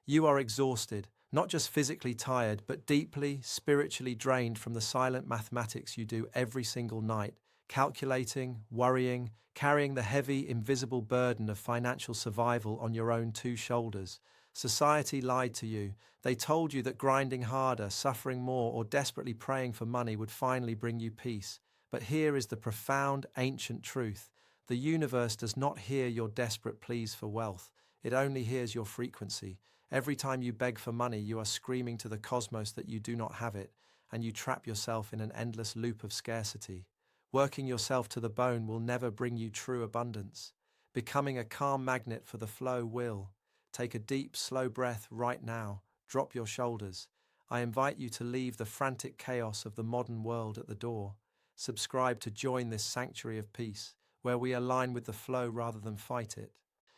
You are exhausted, not just physically tired, but deeply, spiritually drained from the silent mathematics you do every single night, calculating, worrying, carrying the heavy, invisible burden of financial survival on your own two shoulders. Society lied to you. They told you that grinding harder, suffering more, or desperately praying for money would finally bring you peace. But here is the profound, ancient truth. The universe does not hear your desperate pleas for wealth. It only hears your frequency. Every time you beg for money, you are screaming to the cosmos that you do not have it, and you trap yourself in an endless loop of scarcity. Working yourself to the bone will never bring you true abundance. Becoming a calm magnet for the flow will. Take a deep, slow breath right now. Drop your shoulders. I invite you to leave the frantic chaos of the modern world at the door. Subscribe to join this sanctuary of peace, where we align with the flow rather than fight it.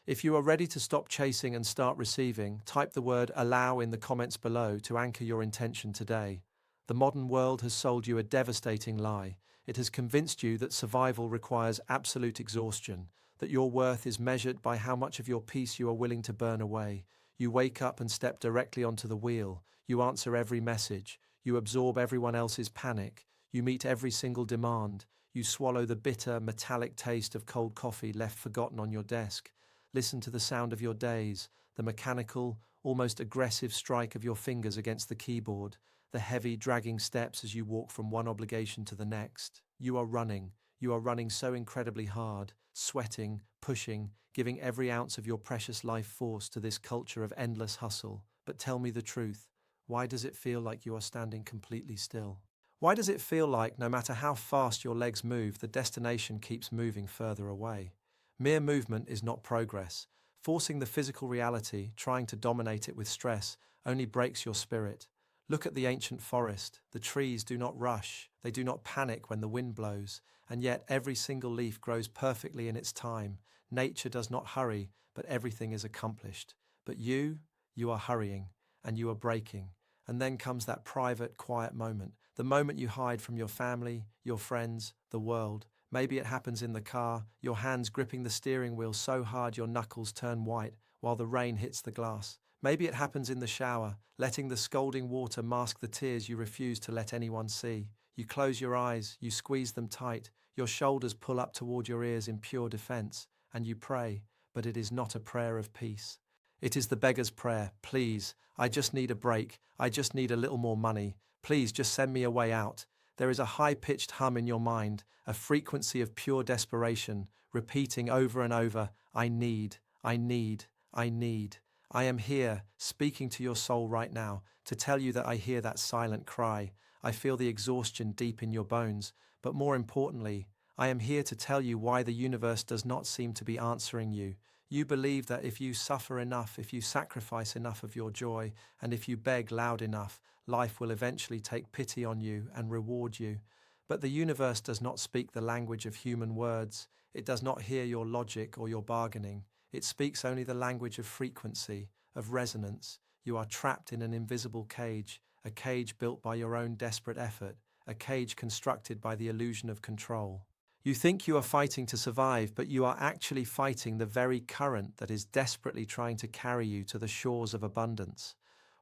If you are ready to stop chasing and start receiving, type the word allow in the comments below to anchor your intention today. The modern world has sold you a devastating lie. It has convinced you that survival requires absolute exhaustion, that your worth is measured by how much of your peace you are willing to burn away. You wake up and step directly onto the wheel. You answer every message. You absorb everyone else's panic. You meet every single demand. You swallow the bitter, metallic taste of cold coffee left forgotten on your desk. Listen to the sound of your days, the mechanical, almost aggressive strike of your fingers against the keyboard, the heavy, dragging steps as you walk from one obligation to the next. You are running. You are running so incredibly hard, sweating, pushing, giving every ounce of your precious life force to this culture of endless hustle. But tell me the truth. Why does it feel like you are standing completely still? Why does it feel like, no matter how fast your legs move, the destination keeps moving further away? Mere movement is not progress. Forcing the physical reality, trying to dominate it with stress, only breaks your spirit. Look at the ancient forest. The trees do not rush. They do not panic when the wind blows. And yet every single leaf grows perfectly in its time. Nature does not hurry, but everything is accomplished. But you are hurrying, and you are breaking. And then comes that private, quiet moment, the moment you hide from your family, your friends, the world. Maybe it happens in the car, your hands gripping the steering wheel so hard your knuckles turn white while the rain hits the glass. Maybe it happens in the shower, letting the scalding water mask the tears you refuse to let anyone see. You close your eyes, you squeeze them tight, your shoulders pull up toward your ears in pure defense, and you pray, but it is not a prayer of peace. It is the beggar's prayer. Please, I just need a break. I just need a little more money. Please just send me a way out. There is a high-pitched hum in your mind, a frequency of pure desperation, repeating over and over, I need, I need, I need. I am here, speaking to your soul right now, to tell you that I hear that silent cry. I feel the exhaustion deep in your bones, but more importantly, I am here to tell you why the universe does not seem to be answering you. You believe that if you suffer enough, if you sacrifice enough of your joy, and if you beg loud enough, life will eventually take pity on you and reward you. But the universe does not speak the language of human words. It does not hear your logic or your bargaining. It speaks only the language of frequency, of resonance. You are trapped in an invisible cage, a cage built by your own desperate effort, a cage constructed by the illusion of control. You think you are fighting to survive, but you are actually fighting the very current that is desperately trying to carry you to the shores of abundance.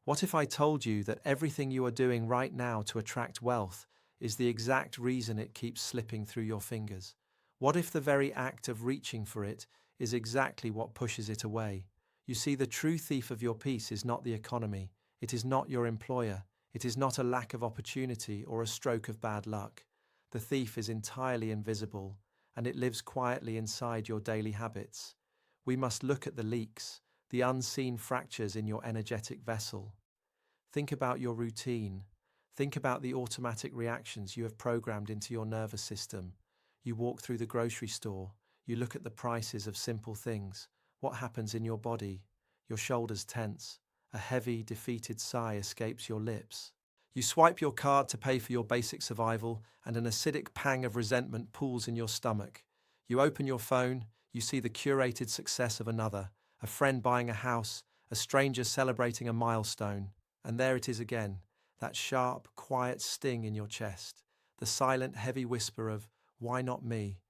What if I told you that everything you are doing right now to attract wealth is the exact reason it keeps slipping through your fingers? What if the very act of reaching for it is exactly what pushes it away? You see, the true thief of your peace is not the economy. It is not your employer. It is not a lack of opportunity or a stroke of bad luck. The thief is entirely invisible, and it lives quietly inside your daily habits. We must look at the leaks, the unseen fractures in your energetic vessel. Think about your routine. Think about the automatic reactions you have programmed into your nervous system. You walk through the grocery store. You look at the prices of simple things. What happens in your body? Your shoulders tense. A heavy, defeated sigh escapes your lips. You swipe your card to pay for your basic survival, and an acidic pang of resentment pools in your stomach. You open your phone, you see the curated success of another, a friend buying a house, a stranger celebrating a milestone, and there it is again, that sharp, quiet sting in your chest, the silent, heavy whisper of, why not me?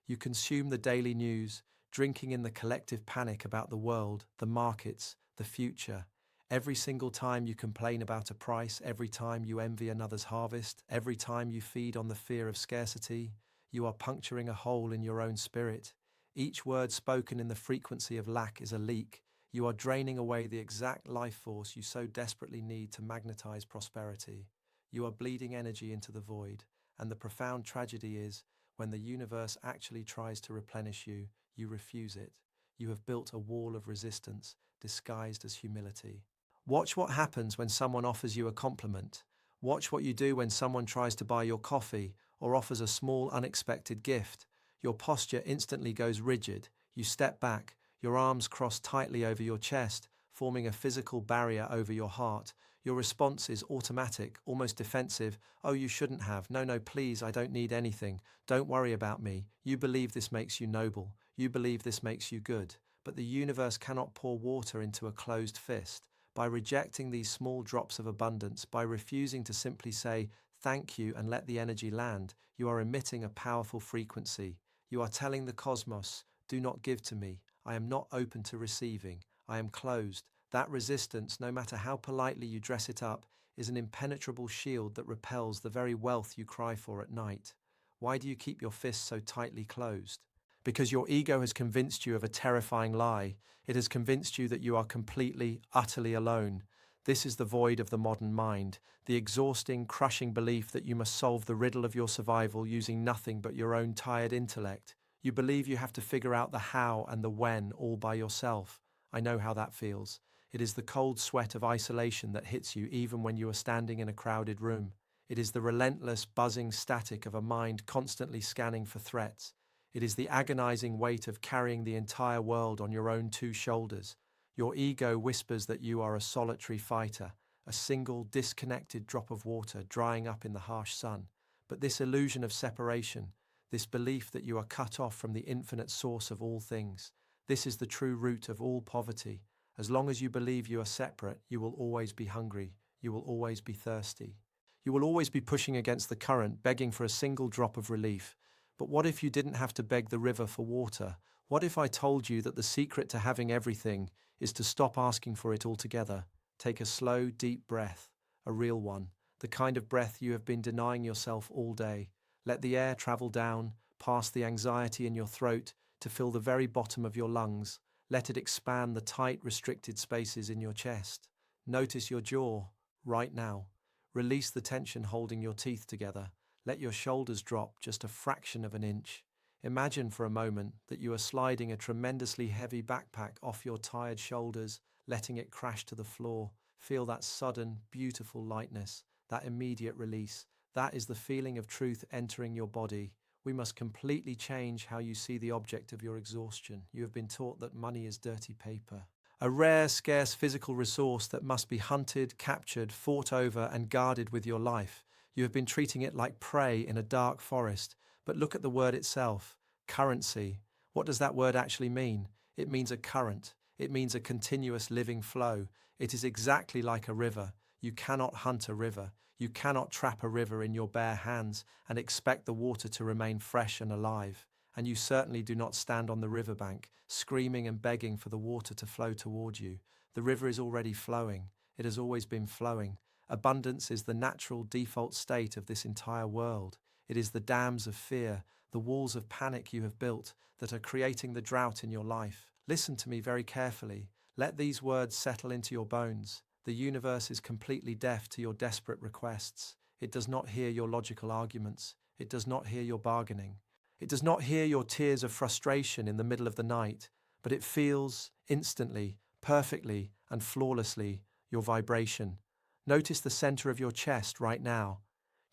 You consume the daily news, drinking in the collective panic about the world, the markets, the future. Every single time you complain about a price, every time you envy another's harvest, every time you feed on the fear of scarcity, you are puncturing a hole in your own spirit. Each word spoken in the frequency of lack is a leak. You are draining away the exact life force you so desperately need to magnetize prosperity. You are bleeding energy into the void, and the profound tragedy is, when the universe actually tries to replenish you, you refuse it. You have built a wall of resistance disguised as humility. Watch what happens when someone offers you a compliment. Watch what you do when someone tries to buy your coffee or offers a small unexpected gift. Your posture instantly goes rigid. You step back, your arms cross tightly over your chest, forming a physical barrier over your heart. Your response is automatic, almost defensive. Oh, you shouldn't have. No, no, please, I don't need anything. Don't worry about me. You believe this makes you noble. You believe this makes you good. But the universe cannot pour water into a closed fist. By rejecting these small drops of abundance, by refusing to simply say thank you and let the energy land, you are emitting a powerful frequency. You are telling the cosmos, do not give to me. I am not open to receiving. I am closed. That resistance, no matter how politely you dress it up, is an impenetrable shield that repels the very wealth you cry for at night. Why do you keep your fists so tightly closed? Because your ego has convinced you of a terrifying lie. It has convinced you that you are completely, utterly alone. This is the void of the modern mind, the exhausting, crushing belief that you must solve the riddle of your survival using nothing but your own tired intellect. You believe you have to figure out the how and the when all by yourself. I know how that feels. It is the cold sweat of isolation that hits you even when you are standing in a crowded room. It is the relentless, buzzing static of a mind constantly scanning for threats. It is the agonizing weight of carrying the entire world on your own two shoulders. Your ego whispers that you are a solitary fighter, a single, disconnected drop of water drying up in the harsh sun. But this illusion of separation, this belief that you are cut off from the infinite source of all things, this is the true root of all poverty. As long as you believe you are separate, you will always be hungry. You will always be thirsty. You will always be pushing against the current, begging for a single drop of relief. But what if you didn't have to beg the river for water? What if I told you that the secret to having everything is to stop asking for it altogether? Take a slow, deep breath, a real one, the kind of breath you have been denying yourself all day. Let the air travel down, past the anxiety in your throat, to fill the very bottom of your lungs. Let it expand the tight, restricted spaces in your chest. Notice your jaw, right now. Release the tension holding your teeth together. Let your shoulders drop just a fraction of an inch. Imagine for a moment that you are sliding a tremendously heavy backpack off your tired shoulders, letting it crash to the floor. Feel that sudden, beautiful lightness, that immediate release. That is the feeling of truth entering your body. We must completely change how you see the object of your exhaustion. You have been taught that money is dirty paper, a rare, scarce physical resource that must be hunted, captured, fought over, and guarded with your life. You have been treating it like prey in a dark forest. But look at the word itself, currency. What does that word actually mean? It means a current. It means a continuous living flow. It is exactly like a river. You cannot hunt a river. You cannot trap a river in your bare hands and expect the water to remain fresh and alive. And you certainly do not stand on the riverbank, screaming and begging for the water to flow toward you. The river is already flowing. It has always been flowing. Abundance is the natural default state of this entire world. It is the dams of fear, the walls of panic you have built that are creating the drought in your life. Listen to me very carefully. Let these words settle into your bones. The universe is completely deaf to your desperate requests. It does not hear your logical arguments. It does not hear your bargaining. It does not hear your tears of frustration in the middle of the night, but it feels instantly, perfectly, and flawlessly your vibration. Notice the center of your chest right now.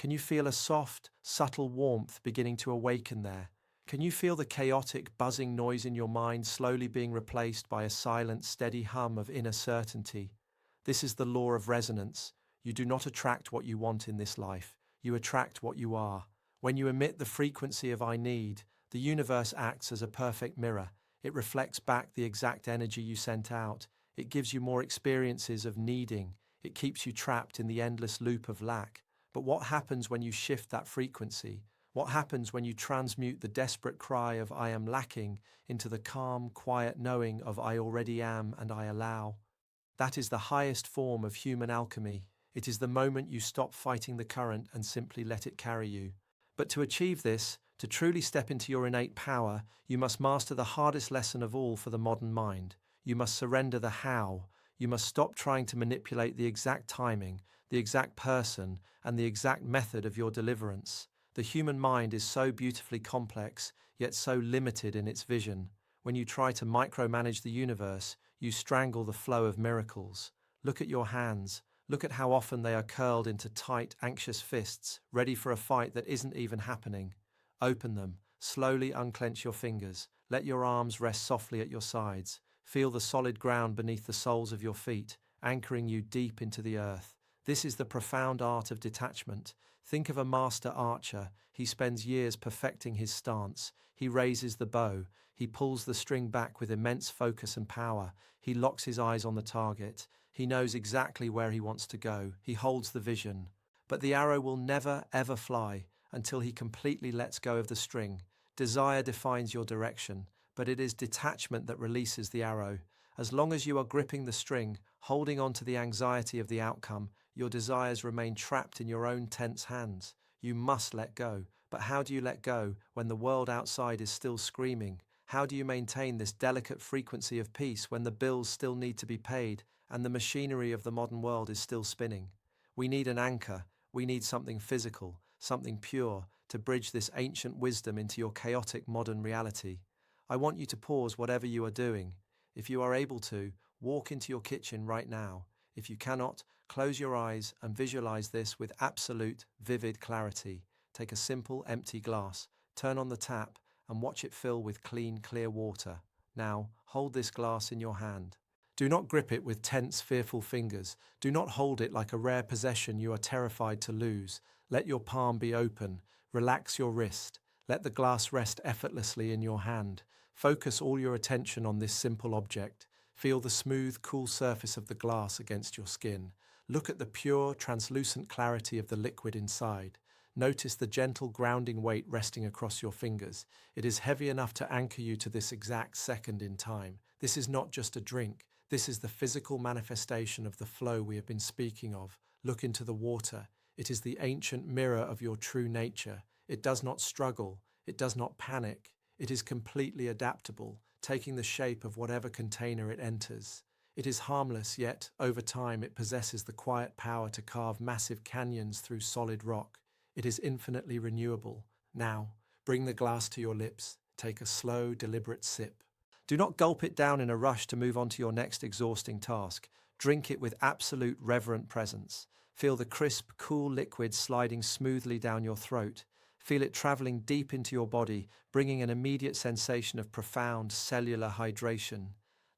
Can you feel a soft, subtle warmth beginning to awaken there? Can you feel the chaotic, buzzing noise in your mind slowly being replaced by a silent, steady hum of inner certainty? This is the law of resonance. You do not attract what you want in this life. You attract what you are. When you emit the frequency of I need, the universe acts as a perfect mirror. It reflects back the exact energy you sent out. It gives you more experiences of needing. It keeps you trapped in the endless loop of lack. But what happens when you shift that frequency? What happens when you transmute the desperate cry of I am lacking into the calm, quiet knowing of I already am and I allow? That is the highest form of human alchemy. It is the moment you stop fighting the current and simply let it carry you. But to achieve this, to truly step into your innate power, you must master the hardest lesson of all for the modern mind. You must surrender the how. You must stop trying to manipulate the exact timing, the exact person, and the exact method of your deliverance. The human mind is so beautifully complex, yet so limited in its vision. When you try to micromanage the universe, you strangle the flow of miracles. Look at your hands. Look at how often they are curled into tight, anxious fists, ready for a fight that isn't even happening. Open them. Slowly unclench your fingers. Let your arms rest softly at your sides. Feel the solid ground beneath the soles of your feet, anchoring you deep into the earth. This is the profound art of detachment. Think of a master archer. He spends years perfecting his stance. He raises the bow. He pulls the string back with immense focus and power. He locks his eyes on the target. He knows exactly where he wants to go. He holds the vision. But the arrow will never, ever fly until he completely lets go of the string. Desire defines your direction, but it is detachment that releases the arrow. As long as you are gripping the string, holding on to the anxiety of the outcome, your desires remain trapped in your own tense hands. You must let go. But how do you let go when the world outside is still screaming? How do you maintain this delicate frequency of peace when the bills still need to be paid and the machinery of the modern world is still spinning? We need an anchor. We need something physical, something pure, to bridge this ancient wisdom into your chaotic modern reality. I want you to pause whatever you are doing. If you are able to, walk into your kitchen right now. If you cannot, close your eyes and visualize this with absolute, vivid clarity. Take a simple, empty glass, turn on the tap, and watch it fill with clean, clear water. Now, hold this glass in your hand. Do not grip it with tense, fearful fingers. Do not hold it like a rare possession you are terrified to lose. Let your palm be open. Relax your wrist. Let the glass rest effortlessly in your hand. Focus all your attention on this simple object. Feel the smooth, cool surface of the glass against your skin. Look at the pure, translucent clarity of the liquid inside. Notice the gentle grounding weight resting across your fingers. It is heavy enough to anchor you to this exact second in time. This is not just a drink. This is the physical manifestation of the flow we have been speaking of. Look into the water. It is the ancient mirror of your true nature. It does not struggle. It does not panic. It is completely adaptable, taking the shape of whatever container it enters. It is harmless, yet, over time, it possesses the quiet power to carve massive canyons through solid rock. It is infinitely renewable. Now, bring the glass to your lips. Take a slow, deliberate sip. Do not gulp it down in a rush to move on to your next exhausting task. Drink it with absolute reverent presence. Feel the crisp, cool liquid sliding smoothly down your throat. Feel it traveling deep into your body, bringing an immediate sensation of profound cellular hydration.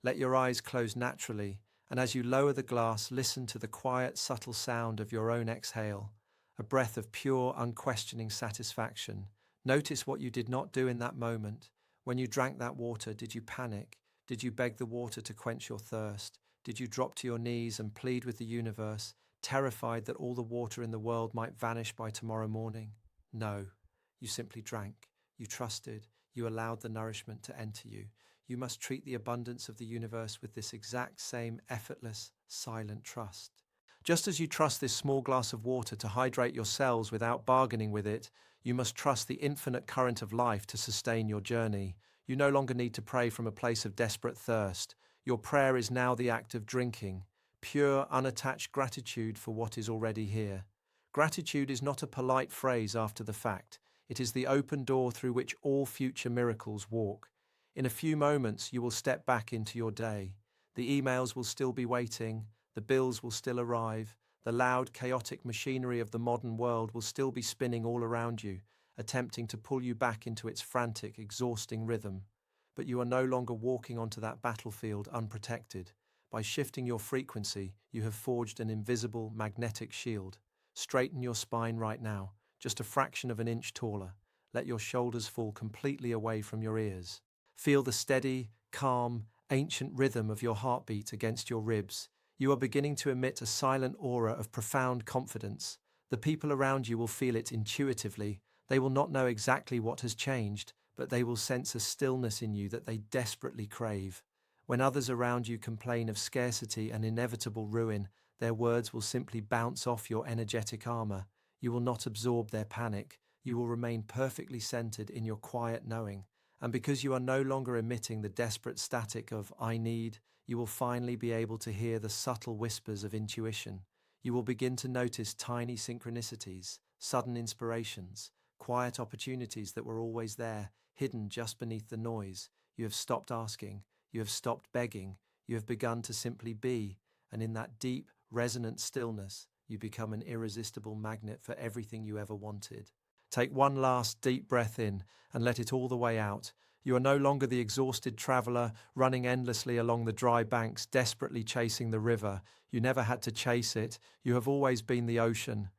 Let your eyes close naturally, and as you lower the glass, listen to the quiet, subtle sound of your own exhale, a breath of pure, unquestioning satisfaction. Notice what you did not do in that moment. When you drank that water, did you panic? Did you beg the water to quench your thirst? Did you drop to your knees and plead with the universe, terrified that all the water in the world might vanish by tomorrow morning? No, you simply drank. You trusted. You allowed the nourishment to enter you. You must treat the abundance of the universe with this exact same effortless, silent trust. Just as you trust this small glass of water to hydrate your cells without bargaining with it, you must trust the infinite current of life to sustain your journey. You no longer need to pray from a place of desperate thirst. Your prayer is now the act of drinking, pure, unattached gratitude for what is already here. Gratitude is not a polite phrase after the fact. It is the open door through which all future miracles walk. In a few moments, you will step back into your day. The emails will still be waiting. The bills will still arrive. The loud, chaotic machinery of the modern world will still be spinning all around you, attempting to pull you back into its frantic, exhausting rhythm. But you are no longer walking onto that battlefield unprotected. By shifting your frequency, you have forged an invisible, magnetic shield. Straighten your spine right now, just a fraction of an inch taller. Let your shoulders fall completely away from your ears. Feel the steady, calm, ancient rhythm of your heartbeat against your ribs. You are beginning to emit a silent aura of profound confidence. The people around you will feel it intuitively. They will not know exactly what has changed, but they will sense a stillness in you that they desperately crave. When others around you complain of scarcity and inevitable ruin, their words will simply bounce off your energetic armor. You will not absorb their panic. You will remain perfectly centered in your quiet knowing. And because you are no longer emitting the desperate static of "I need," you will finally be able to hear the subtle whispers of intuition. You will begin to notice tiny synchronicities, sudden inspirations, quiet opportunities that were always there, hidden just beneath the noise. You have stopped asking. You have stopped begging. You have begun to simply be. And in that deep, resonant stillness, you become an irresistible magnet for everything you ever wanted. Take one last deep breath in and let it all the way out. You are no longer the exhausted traveler running endlessly along the dry banks, desperately chasing the river. You never had to chase it. You have always been the ocean.